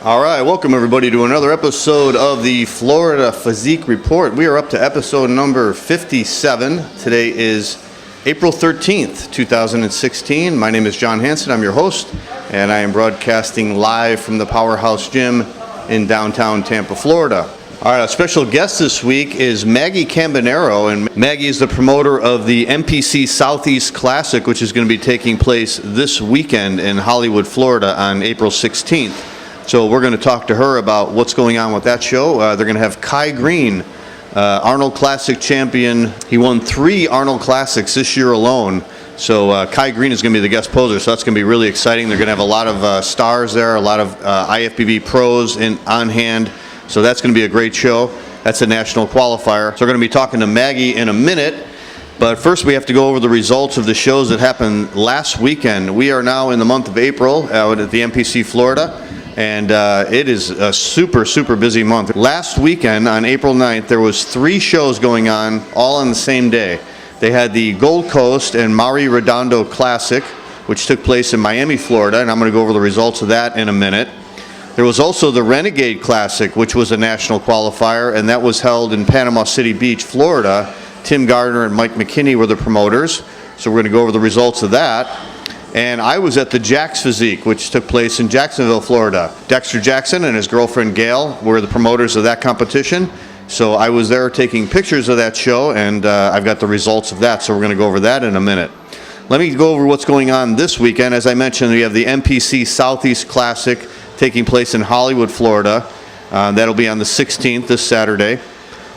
All right, welcome everybody to another episode of the Florida Physique Report. We are up to episode number 57. Today is April 13th, 2016. My name is John Hansen. I'm your host, and I am broadcasting live from the Powerhouse Gym in downtown Tampa, Florida. All right, our special guest this week is Maggie Cambanero, and Maggie is the promoter of the MPC Southeast Classic, which is going to be taking place this weekend in Hollywood, Florida on April 16th. So we're going to talk to her about what's going on with that show. They're going to have Kai Green, Arnold Classic champion. He won 3 Arnold Classics this year alone. So Kai Green is going to be the guest poser, so that's going to be really exciting. They're going to have a lot of stars there, a lot of IFBB pros on hand. So that's going to be a great show. That's a national qualifier. So we're going to be talking to Maggie in a minute. But first we have to go over the results of the shows that happened last weekend. We are now in the month of April out at the MPC Florida. And it is a super busy month. Last weekend on April 9th, there was 3 shows going on all on the same day. They had the Gold Coast and Mari Redondo Classic, which took place in Miami, Florida, and I'm going to go over the results of that in a minute. There was also the Renegade Classic, which was a national qualifier, and that was held in Panama City Beach, Florida. Tim Gardner and Mike McKinney were the promoters, so we're going to go over the results of that. And I was at the Jax Physique, which took place in Jacksonville, Florida. Dexter Jackson and his girlfriend Gail were the promoters of that competition. So I was there taking pictures of that show, and I've got the results of that, so we're going to go over that in a minute. Let me go over what's going on this weekend. As I mentioned, we have the MPC Southeast Classic taking place in Hollywood, Florida. That'll be on the 16th, this Saturday.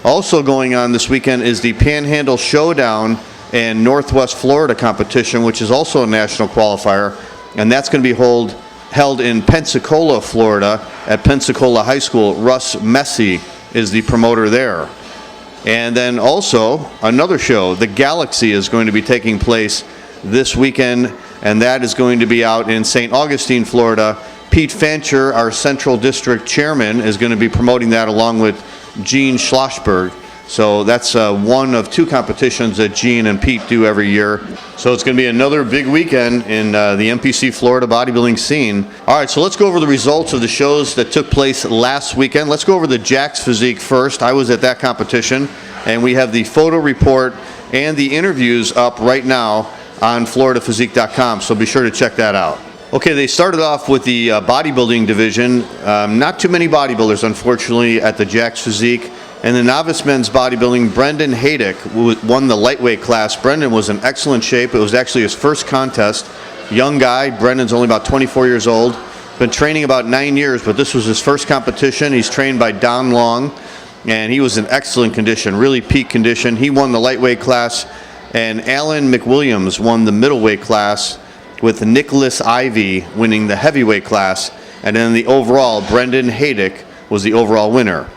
Also going on this weekend is the Panhandle Showdown and Northwest Florida competition, which is also a national qualifier, and that's going to be held in Pensacola, Florida, at Pensacola High School. Russ Messi is the promoter there. And then also another show, the Galaxy, is going to be taking place this weekend, and that is going to be out in St. Augustine, Florida. Pete Fancher, our Central District Chairman, is going to be promoting that along with Gene Schlossberg. So that's one of 2 competitions that Gene and Pete do every year. So it's going to be another big weekend in the MPC Florida bodybuilding scene. All right, so let's go over the results of the shows that took place last weekend. Let's go over the Jax Physique first. I was at that competition, and we have the photo report and the interviews up right now on floridaphysique.com, so be sure to check that out. Okay, they started off with the bodybuilding division. Not too many bodybuilders, unfortunately, at the Jax Physique. And the novice men's bodybuilding, Brendan Haydick won the lightweight class. Brendan was in excellent shape. It was actually his first contest. Young guy. Brendan's only about 24 years old. Been training about 9 years, but this was his first competition. He's trained by Don Long, and he was in excellent condition, really peak condition. He won the lightweight class, and Alan McWilliams won the middleweight class, with Nicholas Ivey winning the heavyweight class. And then the overall, Brendan Haydick was the overall winner.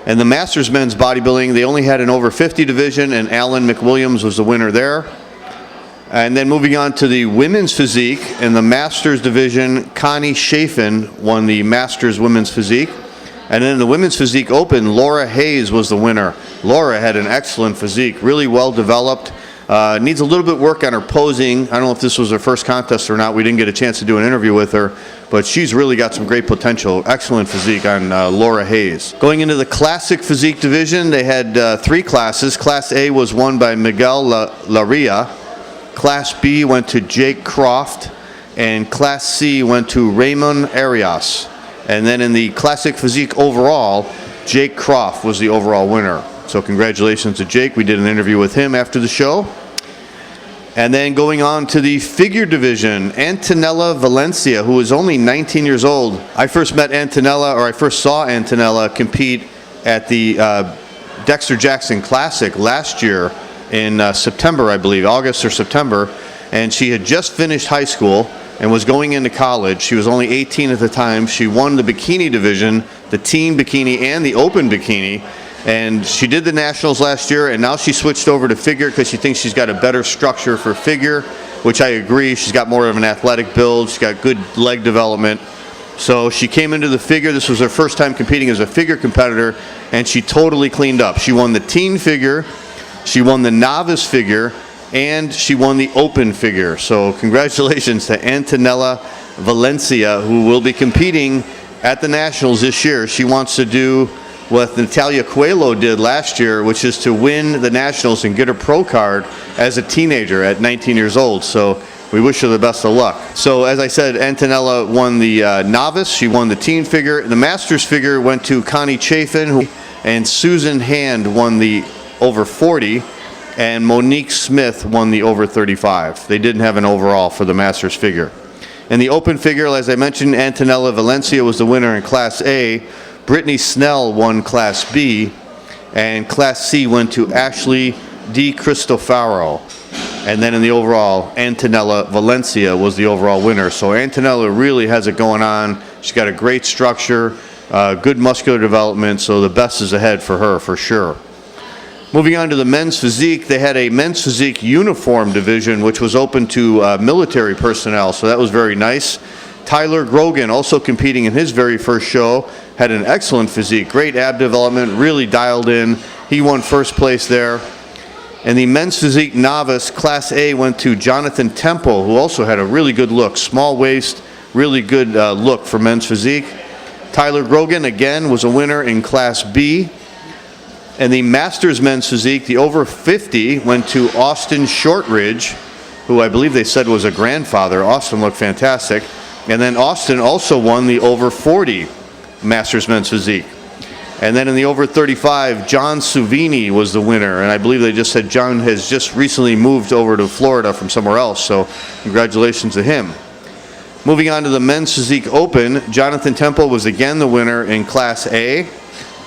And the Masters men's bodybuilding, they only had an over 50 division, and Alan McWilliams was the winner there. And then moving on to the women's physique, in the Masters division, Connie Chafin won the Masters women's physique. And then in the women's physique open, Laura Hayes was the winner. Laura had an excellent physique, really well developed. Needs a little bit work on her posing. I don't know if this was her first contest or not. We didn't get a chance to do an interview with her, but she's really got some great potential. Excellent physique on Laura Hayes. Going into the classic physique division, they had 3 classes. Class A was won by Miguel Laria. Class B went to Jake Croft, and Class C went to Raymond Arias. And then in the classic physique overall, Jake Croft was the overall winner. So congratulations to Jake. We did an interview with him after the show. And then going on to the figure division, Antonella Valencia, who is only 19 years old. I first saw Antonella compete at the Dexter Jackson Classic last year in September, I believe, August or September. And she had just finished high school and was going into college. She was only 18 at the time. She won the bikini division, the teen bikini and the open bikini. And she did the nationals last year, and now she switched over to figure because she thinks she's got a better structure for figure, which I agree. She's got more of an athletic build. She's got good leg development. So she came into the figure. This was her first time competing as a figure competitor, and she totally cleaned up. She won the teen figure, she won the novice figure, and she won the open figure. So congratulations to Antonella Valencia, who will be competing at the Nationals this year, she wants to do what Natalia Coelho did last year, which is to win the Nationals and get her pro card as a teenager at 19 years old. So we wish her the best of luck. So as I said, Antonella won the novice. She won the teen figure. The Masters figure went to Connie Chafin, and Susan Hand won the over 40, and Monique Smith won the over 35. They didn't have an overall for the Masters figure. In the open figure, as I mentioned, Antonella Valencia was the winner in Class A. Brittany Snell won Class B, and Class C went to Ashley Di Cristofaro. And then in the overall, Antonella Valencia was the overall winner. So Antonella really has it going on. She's got a great structure, good muscular development, so the best is ahead for her for sure. Moving on to the men's physique, they had a men's physique uniform division which was open to military personnel, so that was very nice. Tyler Grogan, also competing in his very first show, had an excellent physique, great ab development, really dialed in. He won first place there. And the men's physique novice, Class A, went to Jonathan Temple, who also had a really good look. Small waist, really good look for men's physique. Tyler Grogan, again, was a winner in Class B. And the Masters men's physique, the over 50, went to Austin Shortridge, who I believe they said was a grandfather. Austin looked fantastic. And then Austin also won the over 40 Masters men's physique. And then in the over 35, John Suvini was the winner. And I believe they just said John has just recently moved over to Florida from somewhere else. So congratulations to him. Moving on to the men's physique open, Jonathan Temple was again the winner in Class A.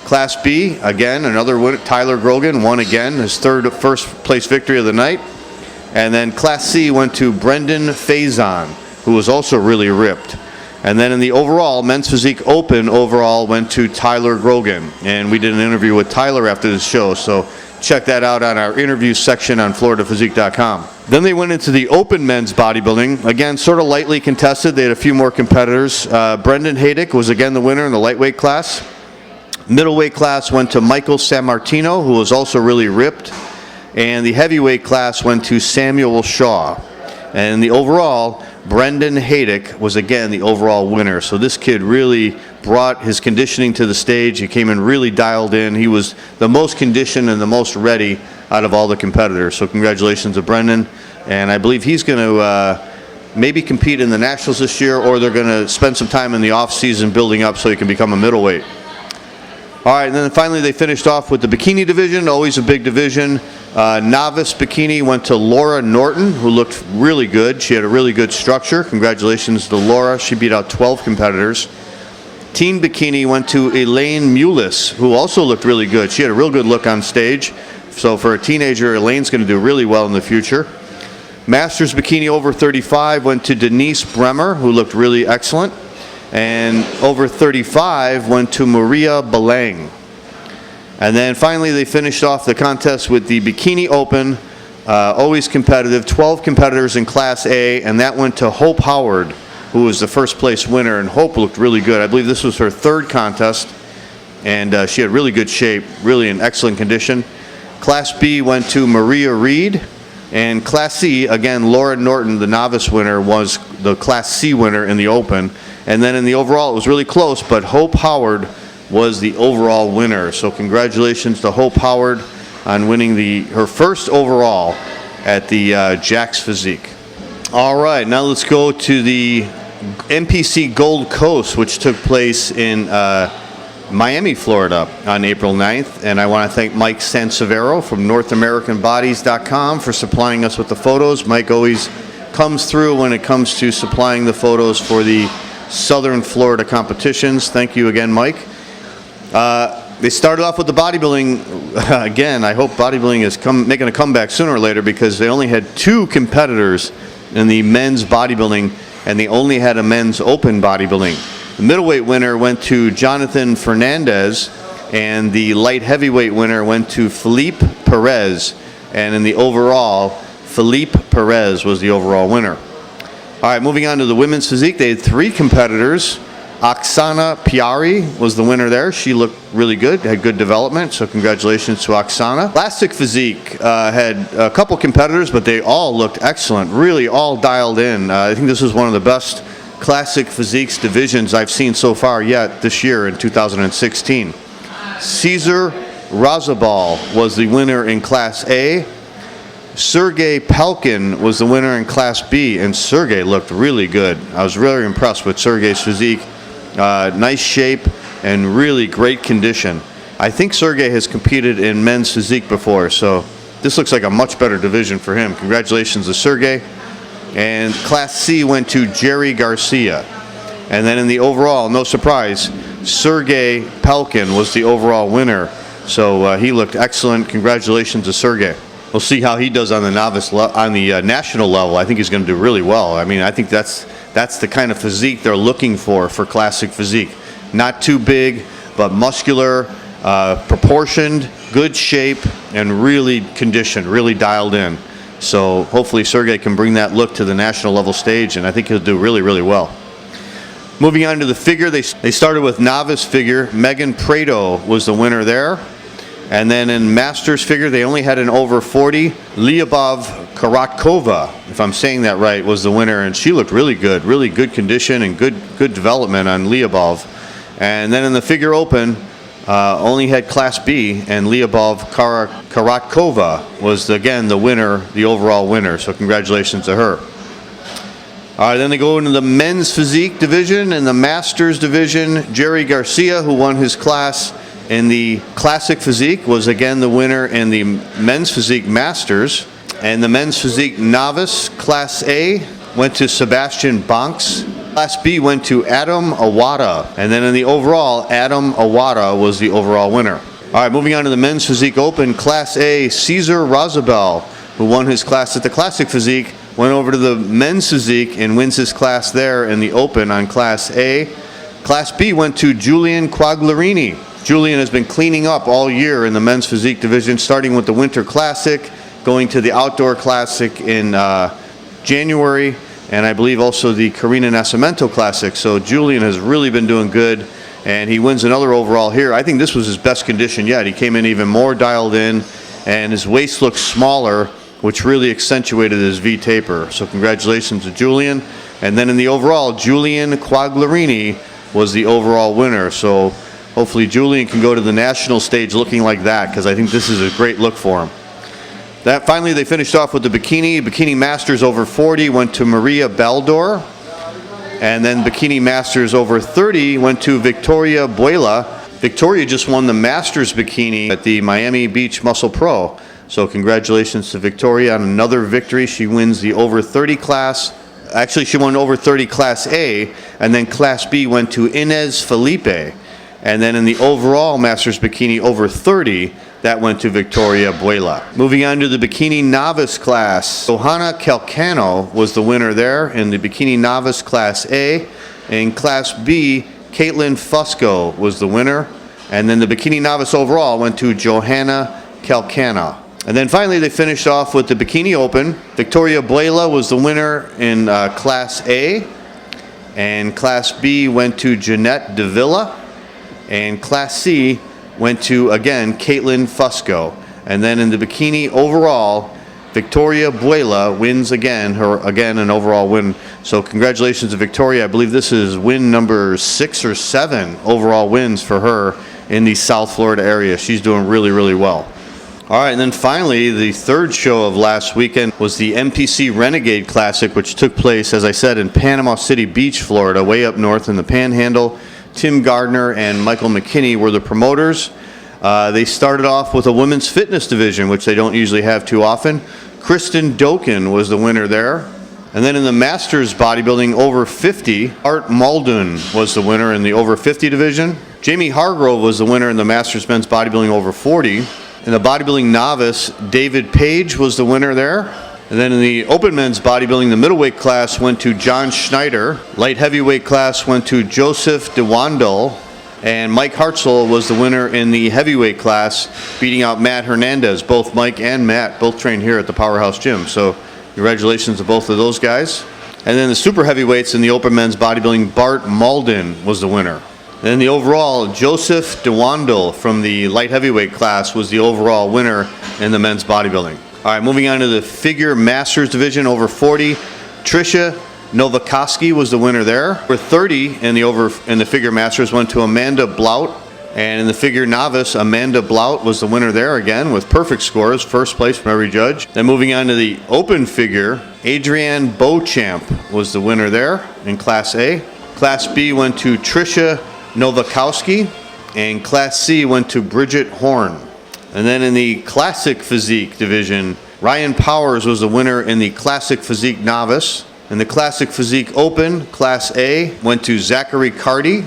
Class B, again, another winner. Tyler Grogan won again, his first place victory of the night. And then Class C went to Brendan Faison, who was also really ripped. And then in the overall, men's physique open overall went to Tyler Grogan. And we did an interview with Tyler after the show, so check that out on our interview section on FloridaPhysique.com. Then they went into the open men's bodybuilding. Again, sort of lightly contested. They had a few more competitors. Brendan Haydick was again the winner in the lightweight class. Middleweight class went to Michael Sammartino, who was also really ripped. And the heavyweight class went to Samuel Shaw. And the overall, Brendan Haydick was again the overall winner. So this kid really brought his conditioning to the stage. He came in really dialed in. He was the most conditioned and the most ready out of all the competitors. So congratulations to Brendan. And I believe he's going to maybe compete in the Nationals this year, or they're going to spend some time in the off season building up so he can become a middleweight. All right, and then finally they finished off with the bikini division, always a big division. Novice bikini went to Laura Norton, who looked really good. She had a really good structure. Congratulations to Laura. She beat out 12 competitors. Teen bikini went to Elaine Mullis, who also looked really good. She had a real good look on stage. So for a teenager, Elaine's going to do really well in the future. Masters bikini over 35 went to Denise Bremer, who looked really excellent. And over 35 went to Maria Belang. And then finally they finished off the contest with the Bikini Open, always competitive, 12 competitors in Class A, and that went to Hope Howard, who was the first place winner, and Hope looked really good. I believe this was her third contest, and she had really good shape, really in excellent condition. Class B went to Maria Reed, and Class C, again, Laura Norton, the novice winner, was the Class C winner in the Open. And then in the overall, it was really close, but Hope Howard was the overall winner. So congratulations to Hope Howard on winning her first overall at the Jack's Physique. All right, now let's go to the NPC Gold Coast, which took place in Miami, Florida on April 9th. And I want to thank Mike Sansevero from NorthAmericanBodies.com for supplying us with the photos. Mike always comes through when it comes to supplying the photos for the Southern Florida competitions. Thank you again, Mike. They started off with the bodybuilding. Again, I hope bodybuilding is making a comeback sooner or later, because they only had 2 competitors in the men's bodybuilding, and they only had a men's open bodybuilding. The middleweight winner went to Jonathan Fernandez, and the light heavyweight winner went to Felipe Perez. And in the overall, Felipe Perez was the overall winner. All right, moving on to the women's physique. They had 3 competitors. Oksana Piari was the winner there. She looked really good, had good development, so congratulations to Oksana. Elastic Physique had a couple competitors, but they all looked excellent, really all dialed in. I think this was one of the best classic physiques divisions I've seen so far yet this year in 2016. Cesar Razabal was the winner in Class A. Sergey Pelkin was the winner in Class B, and Sergey looked really good. I was really impressed with Sergey's physique. Nice shape and really great condition. I think Sergey has competed in men's physique before, so this looks like a much better division for him. Congratulations to Sergey. And Class C went to Jerry Garcia. And then in the overall, no surprise, Sergey Pelkin was the overall winner. So he looked excellent. Congratulations to Sergey. We'll see how he does on the national level. I think he's going to do really well. I mean, I think that's the kind of physique they're looking for classic physique. Not too big, but muscular, proportioned, good shape, and really conditioned, really dialed in. So hopefully Sergey can bring that look to the national level stage, and I think he'll do really, really well. Moving on to the figure, they started with novice figure. Megan Prado was the winner there. And then in masters figure, they only had an over 40. Lyubov Karatkova, if I'm saying that right, was the winner, and she looked really good condition and good development on Lyubov. And then in the figure open, only had Class B, and Lyubov Karatkova was again the winner, the overall winner. So congratulations to her. All right, then they go into the men's physique division and the masters division. Jerry Garcia, who won his class in the classic physique, was again the winner in the men's physique masters. And the men's physique novice, Class A, went to Sebastian Banks. Class B went to Adam Awada. And then in the overall, Adam Awada was the overall winner. All right, moving on to the men's physique open. Class A, Cesar Razabal, who won his class at the classic physique, went over to the men's physique and wins his class there in the open on Class A. Class B went to Julian Quagliarini. Julian has been cleaning up all year in the men's physique division, starting with the Winter Classic, going to the Outdoor Classic in January, and I believe also the Carina Nascimento Classic. So Julian has really been doing good, and he wins another overall here. I think this was his best condition yet. He came in even more dialed in, and his waist looks smaller, which really accentuated his V taper. So congratulations to Julian. And then in the overall, Julian Quagliarini was the overall winner. So hopefully Julian can go to the national stage looking like that, because I think this is a great look for him. That finally, they finished off with the bikini masters over 40 went to Maria Baldor, and then bikini masters over 30 went to Victoria Buela. Victoria just won the masters bikini at the Miami Beach Muscle Pro. So congratulations to Victoria on another victory. She wins the over 30 class. Actually, she won over 30 Class A, and then Class B went to Inez Felipe. And then in the overall Masters Bikini over 30, that went to Victoria Buela. Moving on to the Bikini Novice class, Johanna Calcano was the winner there in the Bikini Novice Class A. In Class B, Caitlin Fusco was the winner. And then the Bikini Novice overall went to Johanna Calcano. And then finally, they finished off with the Bikini Open. Victoria Buela was the winner in Class A. And Class B went to Jeanette Davila. And Class C went to, again, Caitlin Fusco. And then in the bikini overall, Victoria Buela wins again, an overall win. So congratulations to Victoria. I believe this is win number 6 or 7 overall wins for her in the South Florida area. She's doing really, really well. All right, and then finally, the third show of last weekend was the MPC Renegade Classic, which took place, as I said, in Panama City Beach, Florida, way up north in the Panhandle. Tim Gardner and Michael McKinney were the promoters. They started off with a women's fitness division, which they don't usually have too often. Kristen Doken was the winner there. And then in the Masters Bodybuilding over 50, Art Muldoon was the winner in the over 50 division. Jamie Hargrove was the winner in the Masters Men's Bodybuilding over 40. In the Bodybuilding Novice, David Page was the winner there. And then in the Open Men's Bodybuilding, the middleweight class went to John Schneider. Light heavyweight class went to Joseph DeWandel. And Mike Hartzell was the winner in the heavyweight class, beating out Matt Hernandez. Both Mike and Matt both train here at the Powerhouse Gym. So congratulations to both of those guys. And then the super heavyweights in the Open Men's Bodybuilding, Bart Malden was the winner. And then the overall, Joseph DeWandel from the light heavyweight class was the overall winner in the men's bodybuilding. All right, moving on to the figure masters division over 40. Tricia Novakoski was the winner there. For 30 in the figure masters went to Amanda Blout. And in the figure novice, Amanda Blout was the winner there again with perfect scores, first place from every judge. Then moving on to the open figure, Adrienne Beauchamp was the winner there in Class A. Class B went to Tricia Novakowski, and Class C went to Bridget Horn. And then in the Classic Physique division, Ryan Powers was the winner in the Classic Physique novice. In the Classic Physique Open, Class A went to Zachary Carty.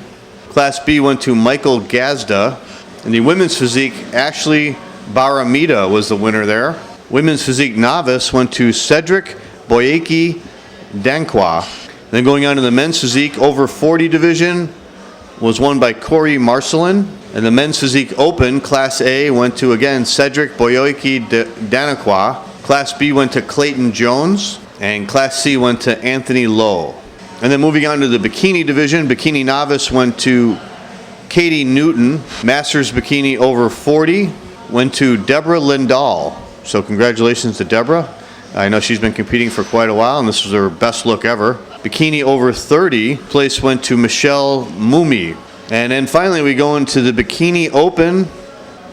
Class B went to Michael Gazda. In the Women's Physique, Ashley Baramita was the winner there. Women's Physique Novice went to Cedric Boyeki Dankwa. Then going on to the Men's Physique over 40 division was won by Corey Marcelin. And the Men's Physique Open, Class A went to, again, Cedric Boyeki Dankwa. Class B went to Clayton Jones. And Class C went to Anthony Lowe. And then moving on to the bikini division, bikini novice went to Katie Newton. Masters bikini over 40 went to Deborah Lindahl. So congratulations to Deborah. I know she's been competing for quite a while, and this was her best look ever. Bikini over 30 place went to Michelle Mumi. And then finally we go into the bikini open.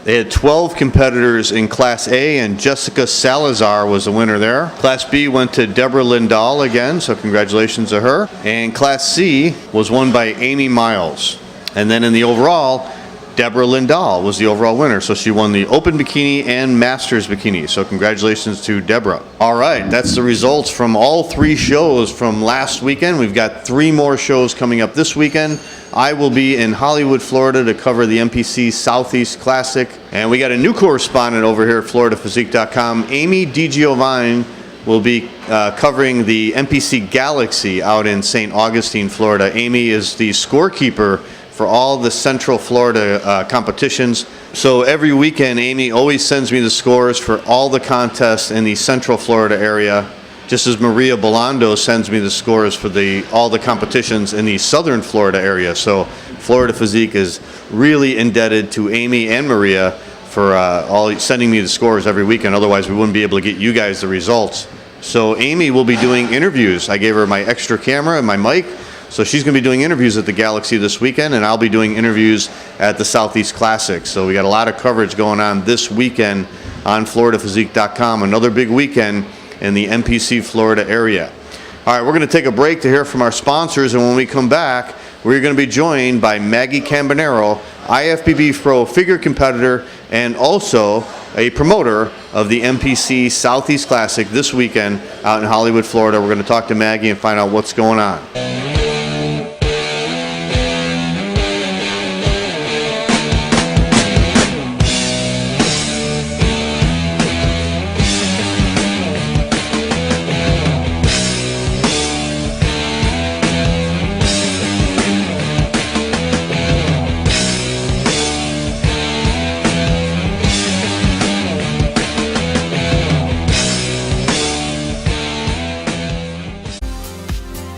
They had 12 competitors in Class A, and Jessica Salazar was the winner there. Class B went to Deborah Lindahl again, so congratulations to her. And Class C was won by Amy Miles. And then in the overall, Deborah Lindahl was the overall winner, so she won the Open Bikini and Masters Bikini. So congratulations to Deborah. All right, that's the results from all 3 shows from last weekend. We've got 3 more shows coming up this weekend. I will be in Hollywood, Florida to cover the NPC Southeast Classic. And we got a new correspondent over here at FloridaPhysique.com. Amy DiGiovanni will be covering the NPC Galaxy out in St. Augustine, Florida. Amy is the scorekeeper for all the Central Florida competitions. So every weekend, Amy always sends me the scores for all the contests in the Central Florida area, just as Maria Belando sends me the scores for all the competitions in the Southern Florida area. So Florida Physique is really indebted to Amy and Maria for sending me the scores every weekend. Otherwise, we wouldn't be able to get you guys the results. So Amy will be doing interviews. I gave her my extra camera and my mic. So she's going to be doing interviews at the Galaxy this weekend, and I'll be doing interviews at the Southeast Classic. So we got a lot of coverage going on this weekend on FloridaPhysique.com. Another big weekend in the NPC Florida area. All right, we're going to take a break to hear from our sponsors, and when we come back, we're going to be joined by Maggie Cambanero, IFBB Pro figure competitor and also a promoter of the NPC Southeast Classic this weekend out in Hollywood, Florida. We're going to talk to Maggie and find out what's going on.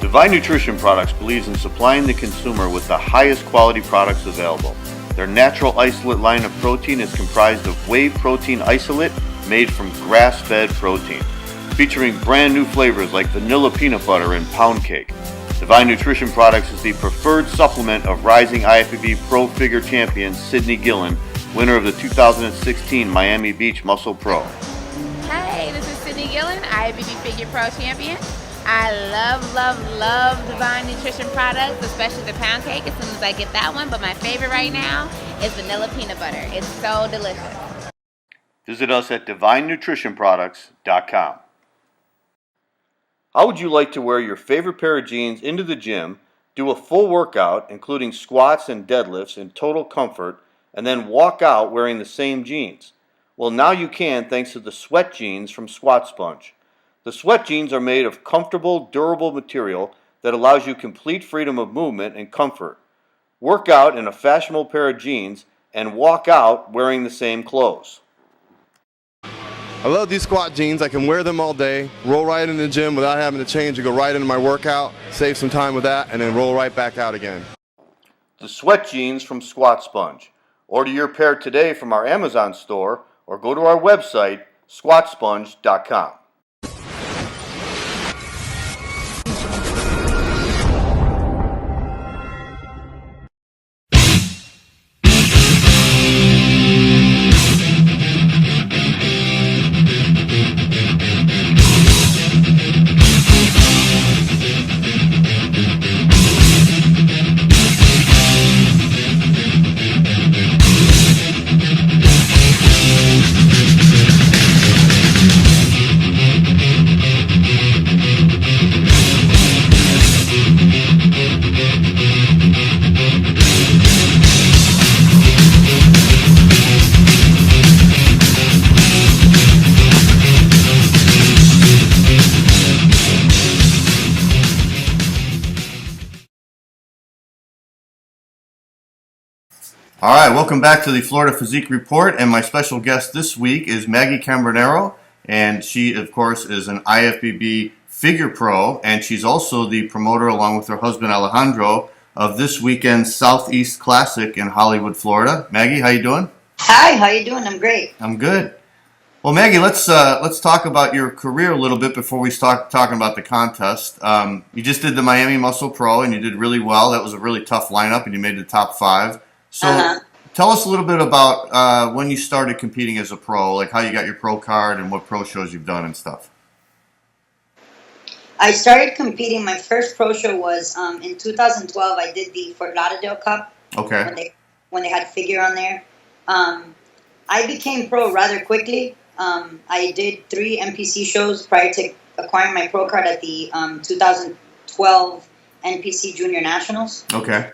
Divine Nutrition Products believes in supplying the consumer with the highest quality products available. Their natural isolate line of protein is comprised of whey protein isolate made from grass-fed protein, featuring brand new flavors like vanilla peanut butter and pound cake. Divine Nutrition Products is the preferred supplement of rising IFBB Pro Figure champion Sydney Gillen, winner of the 2016 Miami Beach Muscle Pro. Hey, this is Sydney Gillen, IFBB Figure Pro champion. I love Divine Nutrition products, especially the pound cake as soon as I get that one. But my favorite right now is vanilla peanut butter. It's so delicious. Visit us at DivineNutritionProducts.com. How would you like to wear your favorite pair of jeans into the gym, do a full workout, including squats and deadlifts in total comfort, and then walk out wearing the same jeans? Well, now you can thanks to the sweat jeans from Squat Sponge. The sweat jeans are made of comfortable, durable material that allows you complete freedom of movement and comfort. Work out in a fashionable pair of jeans and walk out wearing the same clothes. I love these squat jeans. I can wear them all day, roll right in the gym without having to change and go right into my workout, save some time with that, and then roll right back out again. The sweat jeans from Squat Sponge. Order your pair today from our Amazon store or go to our website, squatsponge.com. All right, welcome back to the Florida Physique Report, and my special guest this week is Maggie Cambronero, and she, of course, is an IFBB figure pro, and she's also the promoter, along with her husband Alejandro, of this weekend's Southeast Classic in Hollywood, Florida. Maggie, how you doing? Hi, how you doing? I'm great. I'm good. Well, Maggie, let's talk about your career a little bit before we start talking about the contest. You just did the Miami Muscle Pro, and you did really well. That was a really tough lineup, and you made the top 5. So tell us a little bit about when you started competing as a pro, like how you got your pro card and what pro shows you've done and stuff. I started competing. My first pro show was in 2012. I did the Fort Lauderdale Cup. Okay. When they had figure on there. I became pro rather quickly. I did 3 NPC shows prior to acquiring my pro card at the 2012 NPC Junior Nationals. Okay.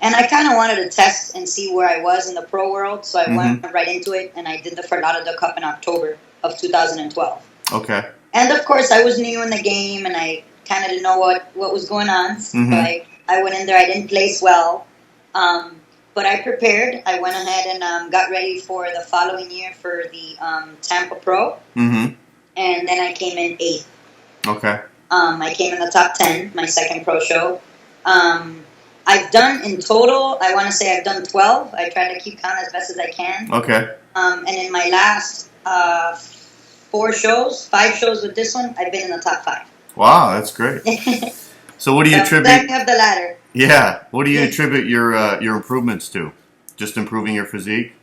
And I kind of wanted to test and see where I was in the pro world, so I went right into it, and I did the Fort Lauderdale Cup in October of 2012. Okay. And of course, I was new in the game, and I kind of didn't know what was going on. So I went in there. I didn't place well, but I prepared. I went ahead and got ready for the following year for the Tampa Pro, and then I came in 8th. Okay. I came in the top 10, my second pro show. I've done in total, I want to say I've done 12. I try to keep count as best as I can. Okay. And in my last 5 shows with this one, I've been in the top 5. Wow, that's great. So what do you attribute? Backing up the ladder. Yeah. What do you attribute your improvements to? Just improving your physique?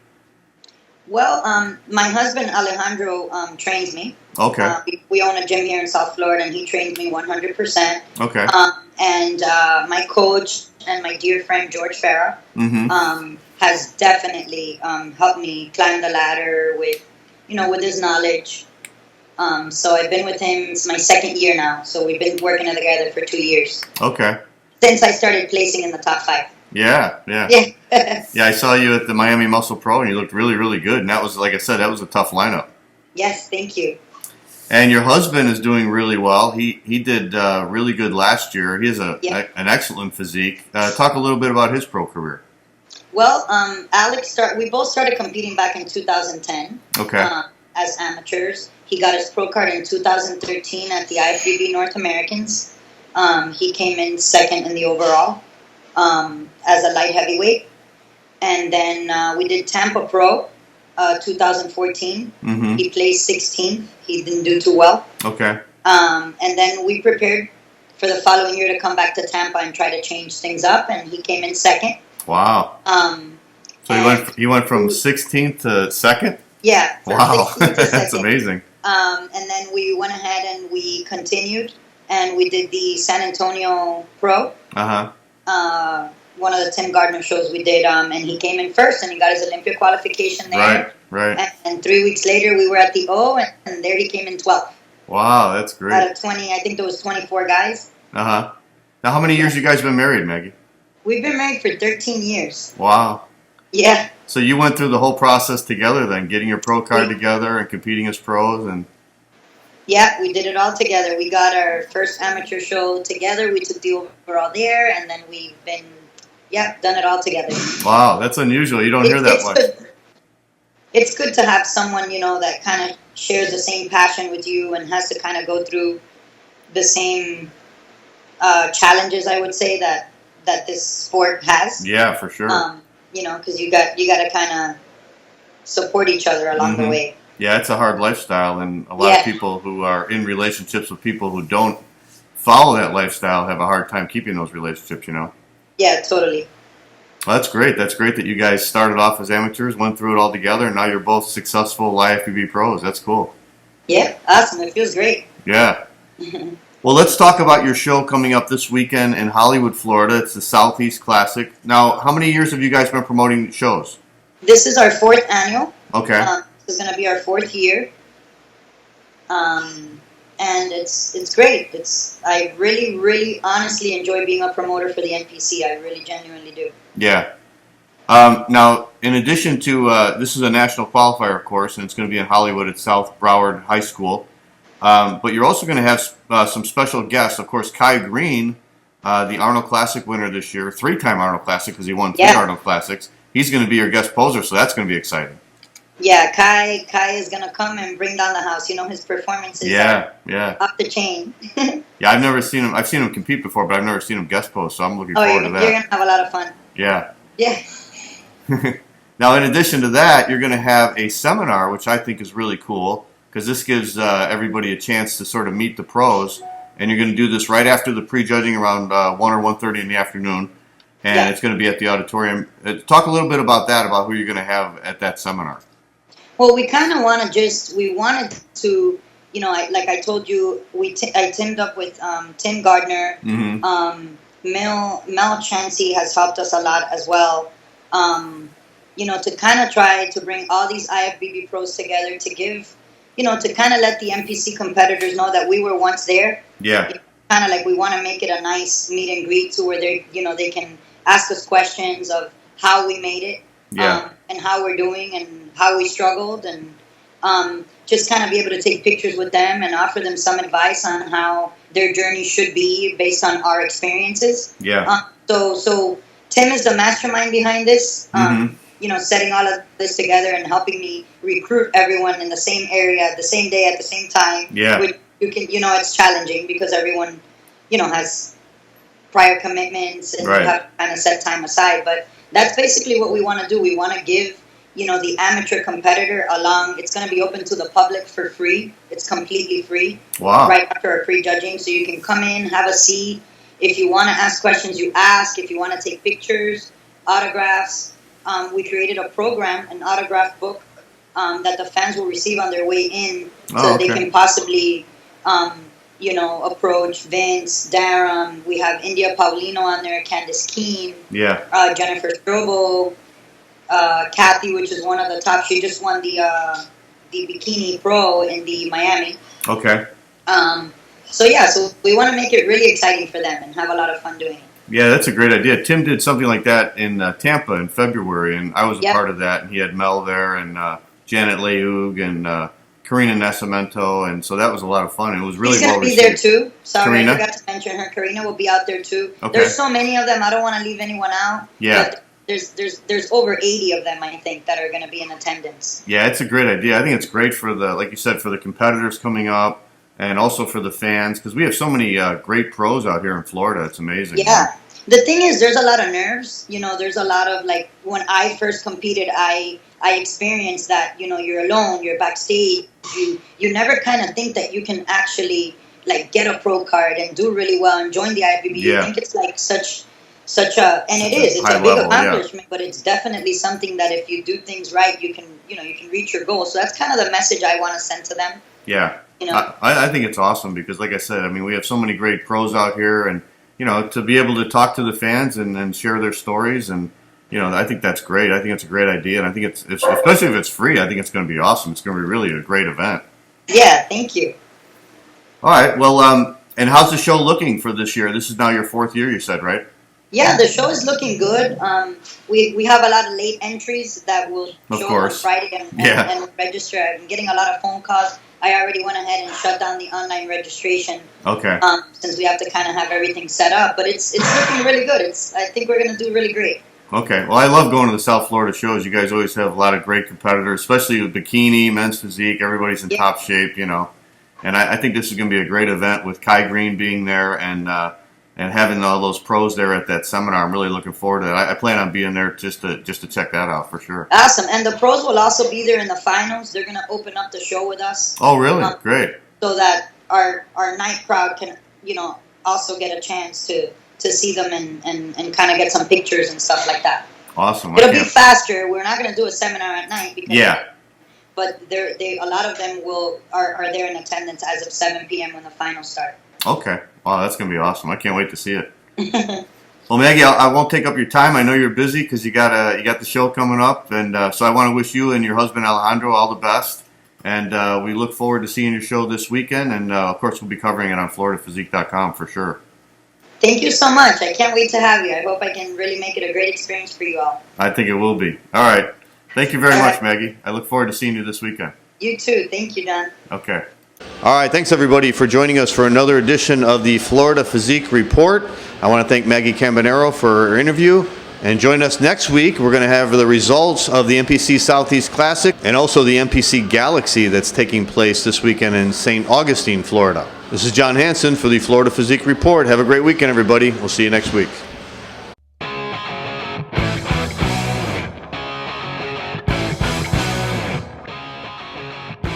Well, my husband Alejandro trains me. Okay. We own a gym here in South Florida, and he trains me 100%. Okay. And my coach and my dear friend George Farah has definitely helped me climb the ladder with his knowledge. So I've been with him. It's my second year now. So we've been working together for 2 years. Okay. Since I started placing in the top 5. Yeah. Yeah, I saw you at the Miami Muscle Pro, and you looked really, really good. And that was, like I said, that was a tough lineup. Yes, thank you. And your husband is doing really well. He did really good last year. He has an excellent physique. Talk a little bit about his pro career. Well, we both started competing back in 2010. Okay. As amateurs. He got his pro card in 2013 at the IFBB North Americans. He came in second in the overall as a light heavyweight. And then we did Tampa Pro 2014. He placed 16th. He didn't do too well. Okay. And then we prepared for the following year to come back to Tampa and try to change things up, and he came in second. Wow. So he went from 16th to 2nd? Yeah. Wow. That's amazing. And then we went ahead and we continued, and we did the San Antonio Pro. One of the Tim Gardner shows we did, and he came in first, and he got his Olympia qualification there. Right. And 3 weeks later, we were at the O, and there he came in 12th. Wow, that's great. Out of 20, I think there was 24 guys. Now, how many years you guys been married, Maggie? We've been married for 13 years. Wow. Yeah. So you went through the whole process together then, getting your pro card together and competing as pros? And yeah, we did it all together. We got our first amateur show together. We took the overall there, and then we've been, done it all together. Wow, that's unusual. You don't hear that much. It's good to have someone, that kind of shares the same passion with you and has to kind of go through the same challenges, I would say, that this sport has. Yeah, for sure. Because you got to kind of support each other along the way. Yeah, it's a hard lifestyle, and a lot of people who are in relationships with people who don't follow that lifestyle have a hard time keeping those relationships, Yeah, totally. Well, that's great. That's great that you guys started off as amateurs, went through it all together, and now you're both successful IFBB pros. That's cool. Yeah, awesome. It feels great. Yeah. Well, let's talk about your show coming up this weekend in Hollywood, Florida. It's the Southeast Classic. Now, how many years have you guys been promoting shows? This is our 4th annual. Okay. This is going to be our 4th year. And it's great. I really, really honestly enjoy being a promoter for the NPC. I really genuinely do. Yeah. Now, in addition to, this is a national qualifier, of course, and it's going to be in Hollywood at South Broward High School. But you're also going to have some special guests. Of course, Kai Green, the Arnold Classic winner this year, 3-time Arnold Classic because he won 3 Arnold Classics. he's going to be your guest poser, so that's going to be exciting. Yeah, Kai is gonna come and bring down the house. You know, his performances are off the chain. Yeah, I've never seen him. I've seen him compete before, but I've never seen him guest post, so I'm looking forward to that. You're gonna have a lot of fun. Yeah. Yeah. Now, in addition to that, you're going to have a seminar, which I think is really cool, because this gives everybody a chance to sort of meet the pros, and you're going to do this right after the prejudging around 1 or 1:30 in the afternoon, and it's going to be at the auditorium. Talk a little bit about that, about who you're going to have at that seminar. Well, we kind of we wanted to, you know, like I told you, I teamed up with Tim Gardner. Mm-hmm. Mel Chansey has helped us a lot as well. You know, to kind of try to bring all these IFBB pros together to give, you know, to kind of let the NPC competitors know that we were once there. Yeah. Kind of like we want to make it a nice meet and greet to where they, you know, they can ask us questions of how we made it. Yeah. And how we're doing and how we struggled, and just kind of be able to take pictures with them and offer them some advice on how their journey should be based on our experiences. Yeah. So Tim is the mastermind behind this. You know, setting all of this together and helping me recruit everyone in the same area, the same day, at the same time. Yeah. Which you know, it's challenging because everyone, you know, has prior commitments and you have to kind of set time aside. But that's basically what we want to do. We want to give, you know, the amateur competitor it's going to be open to the public for free. It's completely free. Wow. Right after our prejudging. So you can come in, have a seat. If you want to ask questions, you ask. If you want to take pictures, autographs, we created a program, an autograph book that the fans will receive on their way in, so they can possibly, you know, approach Vince, Darren. We have India Paulino on there, Candice Keene, Jennifer Strobo, Kathy, which is one of the top. She just won the Bikini Pro in the Miami. Okay. So we want to make it really exciting for them and have a lot of fun doing it. Yeah, that's a great idea. Tim did something like that in Tampa in February, and I was a part of that. And he had Mel there, and Janet Leug, and Karina Nascimento, and so that was a lot of fun. It was really well received. She's going to be there too. Sorry, Karina? I forgot to mention her. Karina will be out there too. Okay. There's so many of them. I don't want to leave anyone out. Yeah. But there's over 80 of them, I think, that are going to be in attendance. Yeah, it's a great idea. I think it's great for like you said, for the competitors coming up, and also for the fans, because we have so many great pros out here in Florida. It's amazing. Yeah. The thing is, there's a lot of nerves. You know, there's a lot of, like, when I first competed, I experienced that, you know, you're alone, you're backstage. You never kind of think that you can actually, like, get a pro card and do really well and join the IFBB. You think it's, like, such a, and it's a big accomplishment, but it's definitely something that if you do things right, you can reach your goal. So that's kind of the message I want to send to them. Yeah. You know? I think it's awesome because, like I said, I mean, we have so many great pros out here, and you know, to be able to talk to the fans and share their stories, and you know, I think that's great. I think it's a great idea, and I think it's especially if it's free. I think it's going to be awesome. It's going to be really a great event. Yeah, thank you. All right, well, and how's the show looking for this year? This is now your 4th year, you said, right? Yeah, the show is looking good. We have a lot of late entries that will show on Friday and register. I'm getting a lot of phone calls. I already went ahead and shut down the online registration. Okay. Since we have to kind of have everything set up, but it's looking really good. I think we're going to do really great. Okay. Well, I love going to the South Florida shows. You guys always have a lot of great competitors, especially with bikini, men's physique. Everybody's in top shape, you know. And I think this is going to be a great event with Kai Green being there and having all those pros there at that seminar. I'm really looking forward to it. I plan on being there just to check that out for sure. Awesome. And the pros will also be there in the finals. They're going to open up the show with us. Oh, really? Great. So that our night crowd can, you know, also get a chance to see them and kind of get some pictures and stuff like that. Awesome. It'll be faster. We're not going to do a seminar at night because but a lot of them are there in attendance as of 7 p.m. when the finals start. Okay. Wow, that's going to be awesome. I can't wait to see it. Well, Maggie, I won't take up your time. I know you're busy because you got the show coming up, and so I want to wish you and your husband Alejandro all the best. And we look forward to seeing your show this weekend, and of course we'll be covering it on FloridaPhysique.com for sure. Thank you so much. I can't wait to have you. I hope I can really make it a great experience for you all. I think it will be. All right. Thank you very much, Maggie. I look forward to seeing you this weekend. You too. Thank you, Don. Okay. All right, thanks everybody for joining us for another edition of the Florida Physique Report. I want to thank Maggie Cambanero for her interview. And join us next week. We're going to have the results of the NPC Southeast Classic and also the NPC Galaxy that's taking place this weekend in St. Augustine, Florida. This is John Hansen for the Florida Physique Report. Have a great weekend, everybody. We'll see you next week.